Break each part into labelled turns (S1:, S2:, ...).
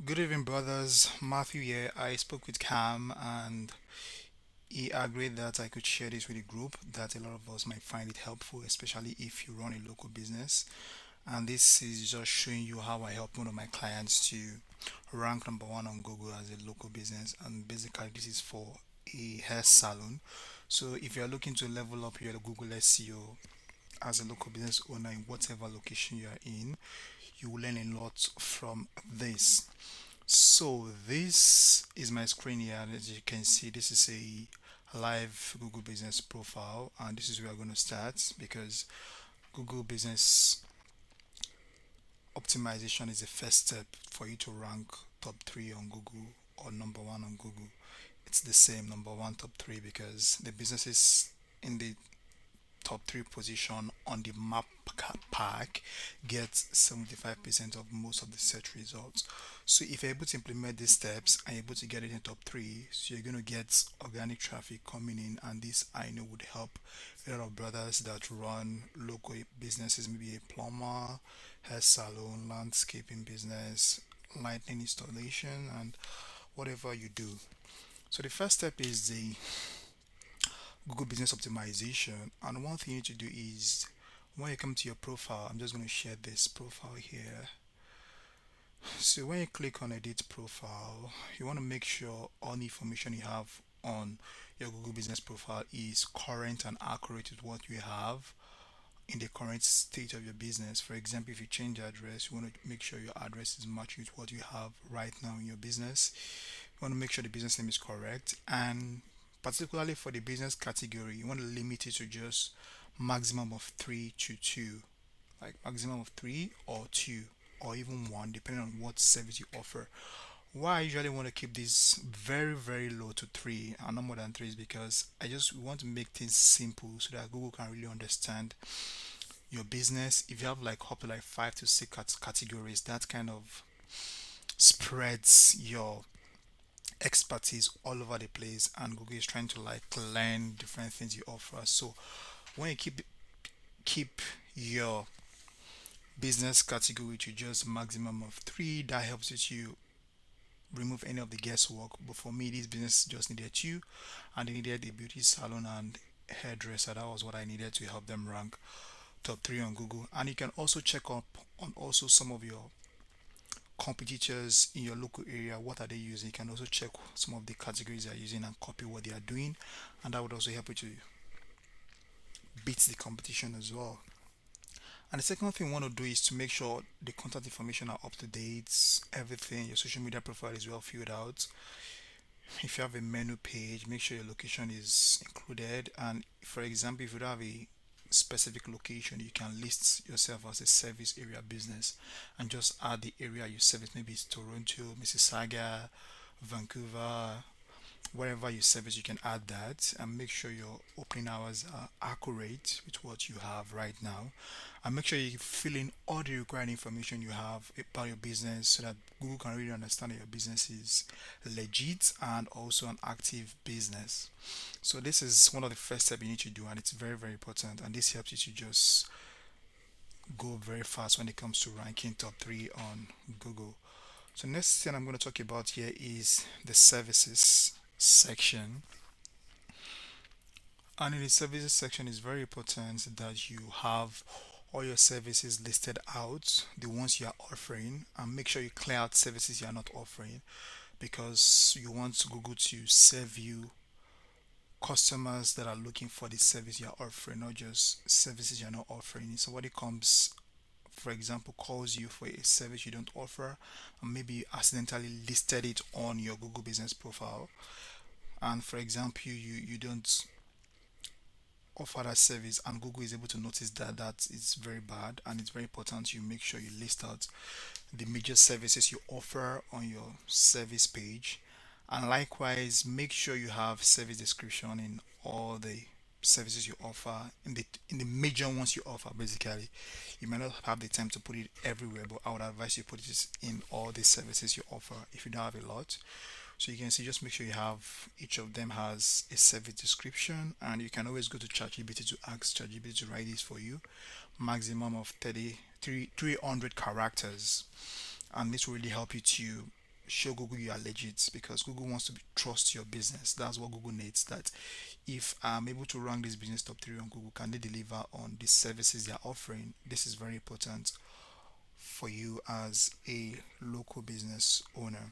S1: Good evening, brothers. Matthew here. I spoke with Cam and he agreed that I could share this with the group, that a lot of us might find it helpful, especially if you run a local business. And this is just showing you how I help one of my clients to rank number one on Google as a local business. And basically, this is for a hair salon. So if you're looking to level up your Google SEO as a local business owner in whatever location you are in, you will learn a lot from this. So this is my screen here, and as you can see, this is a live Google Business profile, and this is where we're going to start because Google Business optimization is the first step for you to rank top three on Google or number one on Google. It's the same number one, top three because the businesses in the top three position on the map pack gets 75% of most of the search results. So if you're able to implement these steps and you're able to get it in top three, so you're going to get organic traffic coming in, and this I know would help a lot of brothers that run local businesses, maybe a plumber, hair salon, landscaping business, lighting installation, and whatever you do. So the first step is the Google Business Optimization. And one thing you need to do is when you come to your profile, I'm just going to share this profile here. So when you click on edit profile, you want to make sure all the information you have on your Google Business profile is current and accurate with what you have in the current state of your business. For example, if you change address, you want to make sure your address is matching with what you have right now in your business. You want to make sure the business name is correct, and particularly for the business category, you want to limit it to just maximum of three to two, like maximum of three or two or even one, depending on what service you offer. Why I usually want to keep this very, very low to three and not more than three is because I just want to make things simple so that Google can really understand your business. If you have like up to like five to six categories, that kind of spreads your expertise all over the place, and Google is trying to like learn different things you offer. So when you keep your business category to just maximum of three, that helps you to remove any of the guesswork. But for me, this business just needed two, and they needed a beauty salon and hairdresser. That was what I needed to help them rank top three on Google. And you can also check up on also some of your competitors in your local area. What are they using? You can also check some of the categories they are using and copy what they are doing, and that would also help you to beat the competition as well. And the second thing you want to do is to make sure the contact information are up to date, everything, your social media profile is well filled out. If you have a menu page, make sure your location is included. And for example, if you don't have a specific location, you can list yourself as a service area business and just add the area you service. Maybe it's Toronto, Mississauga, Vancouver, wherever you service, you can add that and make sure your opening hours are accurate with what you have right now. And make sure you fill in all the required information you have about your business so that Google can really understand that your business is legit and also an active business. So this is one of the first steps you need to do, and it's very, very important. And this helps you to just go very fast when it comes to ranking top three on Google. So next thing I'm going to talk about here is the services section. And in the services section, it's very important that you have all your services listed out, the ones you are offering, and make sure you clear out services you are not offering because you want Google to serve you customers that are looking for the service you're offering, not just services you're not offering. If somebody comes, for example, calls you for a service you don't offer, and maybe you accidentally listed it on your Google business profile, and for example, you don't offer that service and Google is able to notice that is very bad, and it's very important you make sure you list out the major services you offer on your service page, and likewise make sure you have service description in all the services you offer in the major ones you offer. Basically, you may not have the time to put it everywhere, but I would advise you put it in all the services you offer if you don't have a lot. So you can see, just make sure you have each of them has a service description, and you can always go to ChatGPT to ask ChatGPT to write this for you, maximum of 300 characters, and this will really help you to show Google you are legit, because Google wants to trust your business. That's what Google needs. That if I'm able to rank this business top three on Google, can they deliver on the services they are offering? This is very important for you as a local business owner.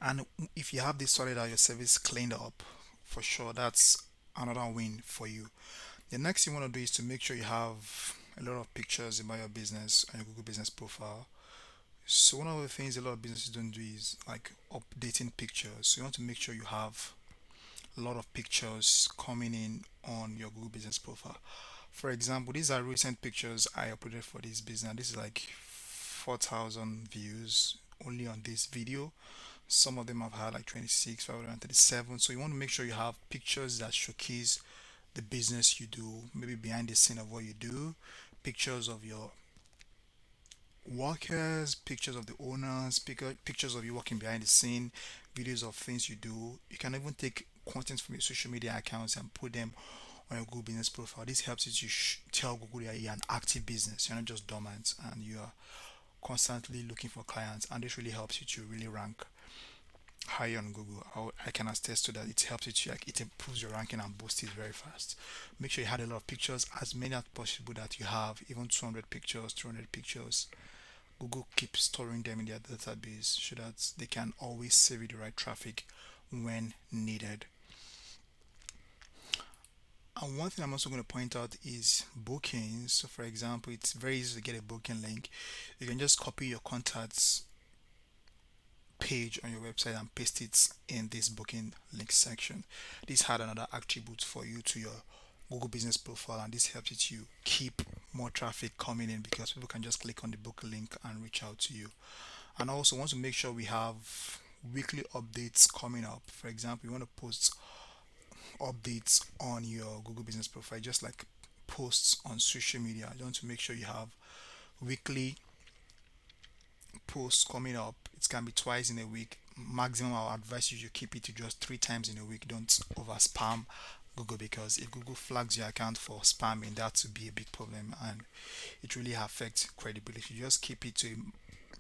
S1: And if you have this sorted out, your service cleaned up, for sure, that's another win for you. The next thing you want to do is to make sure you have a lot of pictures about your business on your Google Business profile. So one of the things a lot of businesses don't do is like updating pictures. So you want to make sure you have a lot of pictures coming in on your Google Business profile. For example, these are recent pictures I uploaded for this business. This is like 4,000 views only on this video. Some of them have had like 26, 537. So you want to make sure you have pictures that showcase the business you do, maybe behind the scene of what you do, pictures of your workers, pictures of the owners, pictures of you working behind the scene, videos of things you do. You can even take content from your social media accounts and put them on your Google Business profile. This helps you to tell Google that you're an active business. You're not just dormant, and you are constantly looking for clients. And this really helps you to really rank higher on Google. I can attest to that. It helps you to, like, it improves your ranking and boosts it very fast. Make sure you had a lot of pictures, as many as possible that you have, even 200 pictures, 300 pictures. Google keeps storing them in their database so that they can always save you the right traffic when needed. And one thing I'm also going to point out is bookings. So, for example, it's very easy to get a booking link. You can just copy your contacts page on your website and paste it in this booking link section. This had another attribute for you to your Google Business profile, and this helps you to keep more traffic coming in, because people can just click on the book link and reach out to you. And also want to make sure we have weekly updates coming up. For example, you want to post updates on your Google Business profile, just like posts on social media. You want to make sure you have weekly posts coming up. It can be twice in a week. Maximum, I'll advise you to keep it to just 3 times in a week. Don't over spam Google, because if Google flags your account for spamming, that would be a big problem, and it really affects credibility. Just keep it to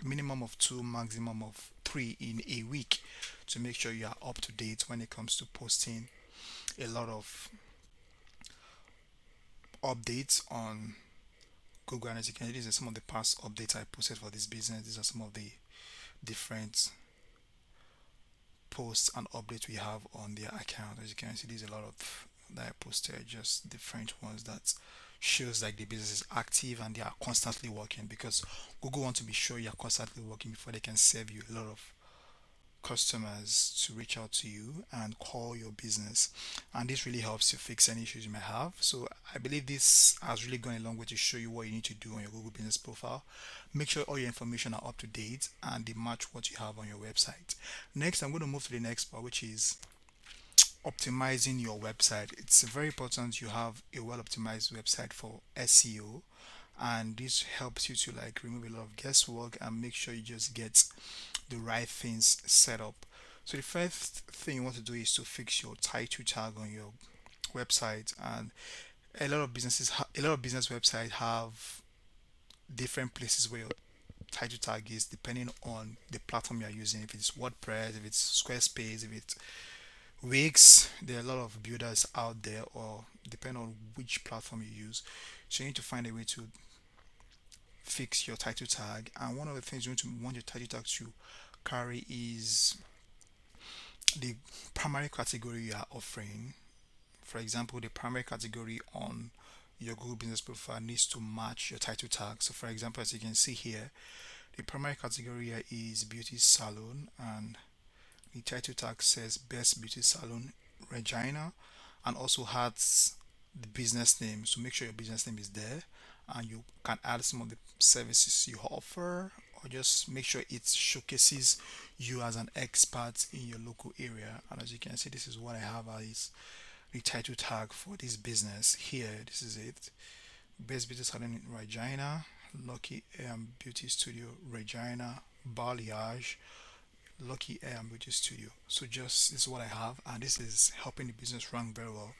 S1: a minimum of two, maximum of three in a week, to make sure you are up to date when it comes to posting a lot of updates on Google. And as you can see, these are some of the past updates I posted for this business. These are some of the different posts and updates we have on their account. As you can see, there's a lot of that I posted, just different ones that shows like the business is active and they are constantly working, because Google want to be sure you're constantly working before they can serve you a lot of customers to reach out to you and call your business. And this really helps you fix any issues you may have. So I believe this has really gone a long way to show you what you need to do on your Google Business profile. Make sure all your information are up to date and they match what you have on your website. Next, I'm going to move to the next part, which is optimizing your website. It's very important you have a well optimized website for SEO, and this helps you to like remove a lot of guesswork and make sure you just get the right things set up. So the first thing you want to do is to fix your title tag on your website. And a lot of business websites have different places where your title tag is, depending on the platform you're using. If it's WordPress, if it's Squarespace, if it's Wix, there are a lot of builders out there, or depending on which platform you use. So you need to find a way to fix your title tag. And one of the things you want your title tag to carry is the primary category you are offering. For example, the primary category on your Google Business profile needs to match your title tag. So, for example, as you can see here, the primary category here is beauty salon, and the title tag says Best Beauty Salon Regina, and also has the business name. So make sure your business name is there, and you can add some of the services you offer, or just make sure it showcases you as an expert in your local area. And as you can see, this is what I have as the title tag for this business here. This is it: Best Beauty Salon in Regina, Lucky Beauty Studio Regina, Balayage, Lucky Air and Beauty Studio. So just this is what I have, and this is helping the business run very well.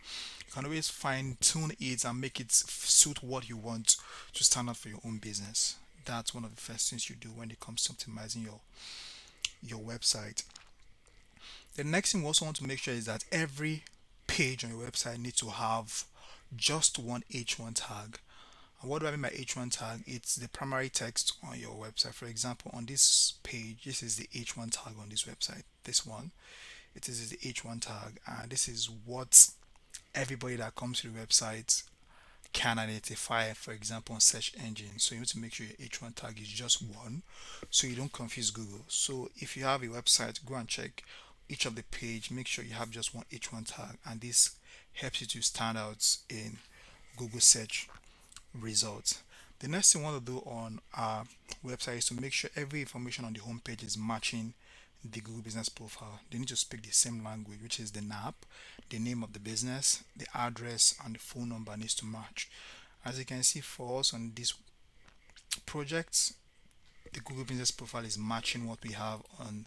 S1: You can always fine tune it and make it suit what you want to stand out for your own business. That's one of the first things you do when it comes to optimizing your your website. The next thing we also want to make sure is that every page on your website needs to have just one H1 tag. And what do I mean by H1 tag? It's the primary text on your website. For example, on this page, this is the H1 tag on this website. This one, it is the H1 tag, and this is what everybody that comes to the website can identify, for example, on search engine. So you need to make sure your H1 tag is just one so you don't confuse Google. So if you have a website, go and check each of the page, make sure you have just one H1 tag, and this helps you to stand out in Google search results. The next thing we want to do on our website is to make sure every information on the homepage is matching the Google Business Profile. They need to speak the same language, which is the NAP, the name of the business, the address, and the phone number needs to match. As you can see for us on this project, the Google Business Profile is matching what we have on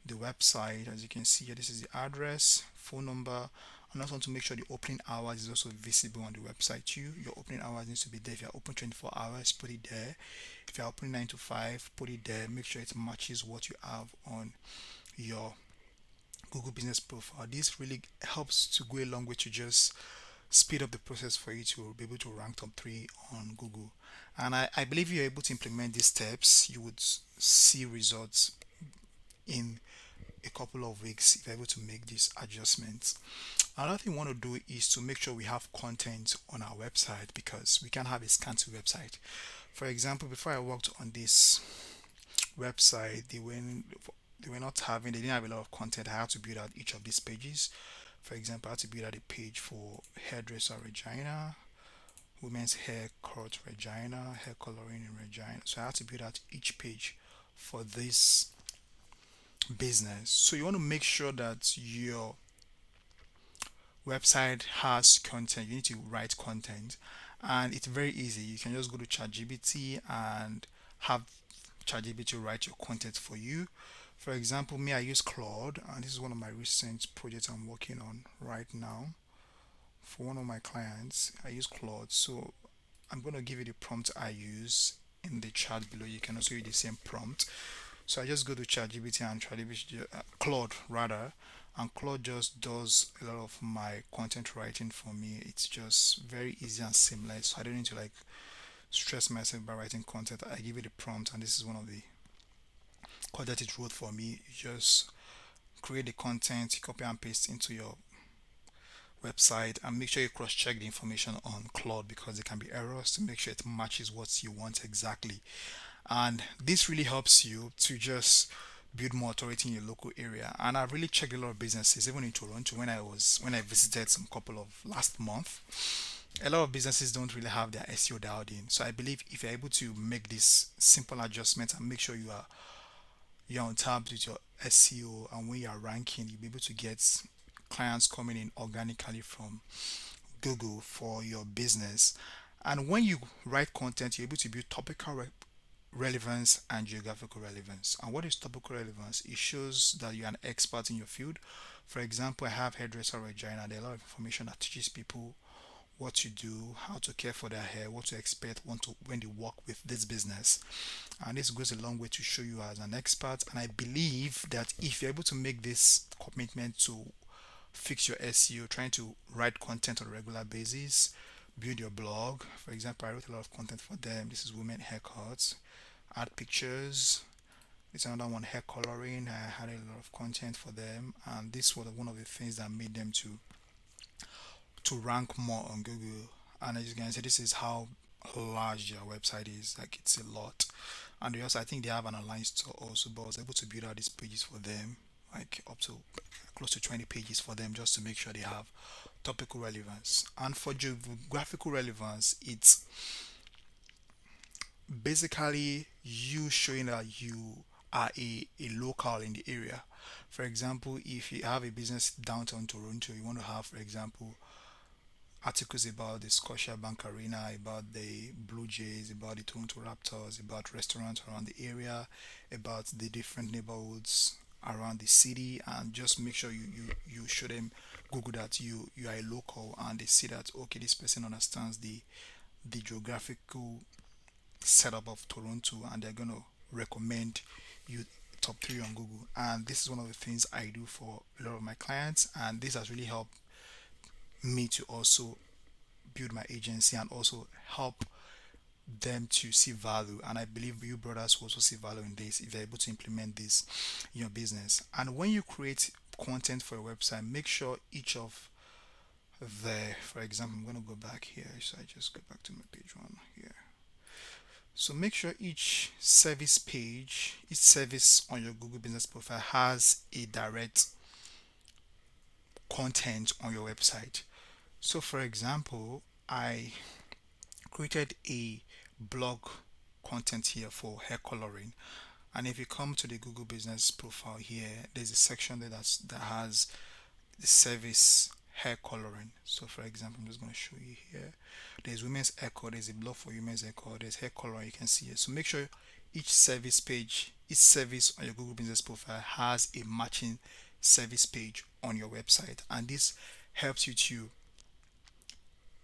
S1: the website. As you can see here, this is the address, phone number, and also want to make sure the opening hours is also visible on the website too. Your opening hours needs to be there. If you're open 24 hours, put it there. If you're open 9 to 5, put it there. Make sure it matches what you have on your Google Business Profile. This really helps to go a long way to just speed up the process for you to be able to rank top three on Google. And I believe you're able to implement these steps, you would see results in a couple of weeks if you're able to make these adjustments. Another thing we want to do is to make sure we have content on our website because we can have a scanty website. For example, before I worked on this website, they didn't have a lot of content. I had to build out each of these pages. For example, I had to build out a page for hairdresser Regina, women's haircut Regina, hair coloring in Regina. So I had to build out each page for this business. So you want to make sure that your website has content. You need to write content, and it's very easy. You can just go to ChatGPT and have ChatGPT write your content for you. For example, me, I use Claude, and this is one of my recent projects I'm working on right now for one of my clients. I use Claude, so I'm going to give you the prompt I use in the chat below. You can also use the same prompt. So I just go to ChatGPT and Claude rather, and Claude just does a lot of my content writing for me. It's just very easy and seamless. So I don't need to like stress myself by writing content. I give it a prompt, and this is one of the content it wrote for me. You just create the content, you copy and paste into your website, and make sure you cross check the information on Claude because there can be errors to make sure it matches what you want exactly. And this really helps you to just build more authority in your local area. And I've really checked a lot of businesses even in Toronto when I visited some couple of last month. A lot of businesses don't really have their SEO dialed in, so I believe if you're able to make this simple adjustment and make sure you're on tabs with your SEO, and when you're ranking you'll be able to get clients coming in organically from Google for your business. And when you write content, you're able to build relevance and geographical relevance. And what is topical relevance? It shows that you're an expert in your field. For example, I have hairdresser Regina. There are a lot of information that teaches people what to do, how to care for their hair, what to expect when they work with this business. And this goes a long way to show you as an expert. And I believe that if you're able to make this commitment to fix your SEO, trying to write content on a regular basis, build your blog. For example, I wrote a lot of content for them. This is women haircuts, add pictures. It's another one, hair coloring. I had a lot of content for them, and this was one of the things that made them to rank more on Google. And as you can see, this is how large their website is. Like it's a lot. And they also, I think they have an online store also, but I was able to build out these pages for them, like up to close to 20 pages for them, just to make sure they have topical relevance. And for geographical relevance, it's basically you showing that you are a local in the area. For example, if you have a business downtown Toronto, you want to have, for example, articles about the Scotiabank Arena, about the Blue Jays, about the Toronto Raptors, about restaurants around the area, about the different neighborhoods around the city, and just make sure you show them Google that you are a local, and they see that okay, this person understands the geographical setup of Toronto, and they're gonna recommend you top three on Google. And this is one of the things I do for a lot of my clients, and this has really helped me to also build my agency and also help them to see value. And I believe you brothers will also see value in this if you're able to implement this in your business. And when you create content for your website, make sure each of for example, I'm going to go back here, so I just go back to my page one here. So make sure each service page, each service on your Google business profile has a direct content on your website. So for example, I created a blog content here for hair coloring. And if you come to the Google business profile here, there's a section there that has the service hair coloring. So for example, I'm just going to show you here. There's women's hair color, there's a blog for women's hair color, there's hair color, you can see it. So make sure each service page, each service on your Google business profile has a matching service page on your website, and this helps you to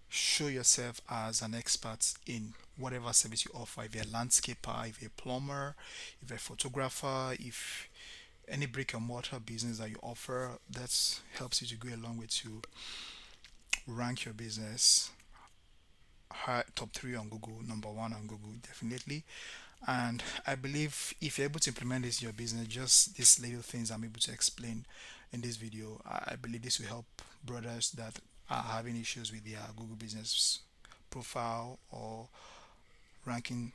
S1: show yourself as an expert in whatever service you offer. If you're a landscaper, if you're a plumber, if you're a photographer, if any brick and mortar business that you offer, that helps you to go a long way to rank your business top three on Google, number one on Google, definitely. And I believe if you're able to implement this in your business, just these little things I'm able to explain in this video, I believe this will help brothers that are having issues with their Google business profile or ranking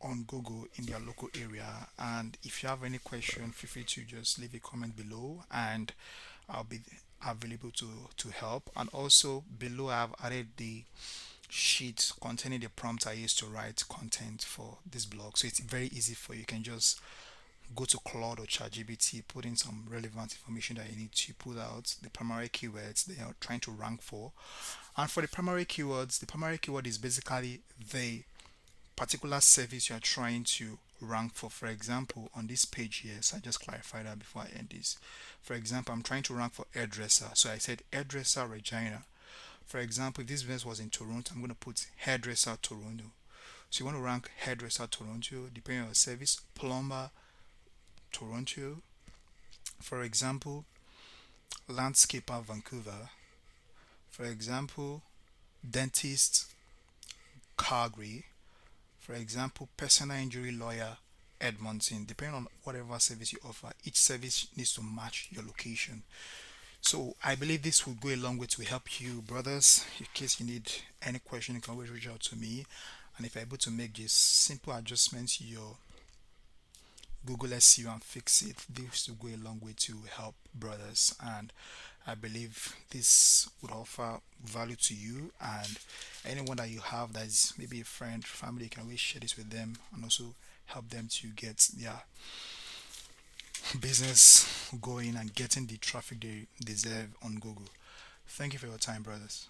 S1: on Google in their local area. And if you have any question, feel free to just leave a comment below, and I'll be available to help. And also below I've added the sheet containing the prompt I used to write content for this blog, so it's very easy for you. You can just go to Claude or ChatGPT, put in some relevant information that you need to pull out the primary keywords they are trying to rank for. And for the primary keywords, the primary keyword is basically the particular service you are trying to rank for. For example, on this page here, so I just clarify that before I end this. For example, I'm trying to rank for hairdresser, so I said hairdresser Regina. For example, if this business was in Toronto, I'm going to put hairdresser Toronto. So you want to rank hairdresser Toronto, depending on your service, plumber Toronto. For example, landscaper Vancouver. For example, dentist Calgary. For example, personal injury lawyer Edmonton. Depending on whatever service you offer, each service needs to match your location. So I believe this will go a long way to help you, brothers. In case you need any question, you can always reach out to me. And if you're able to make this simple adjustments to your Google SEO and fix it, this will go a long way to help brothers. And I believe this would offer value to you and anyone that you have that is maybe a friend, family. You can always share this with them and also help them to get their business going and getting the traffic they deserve on Google. Thank you for your time, brothers.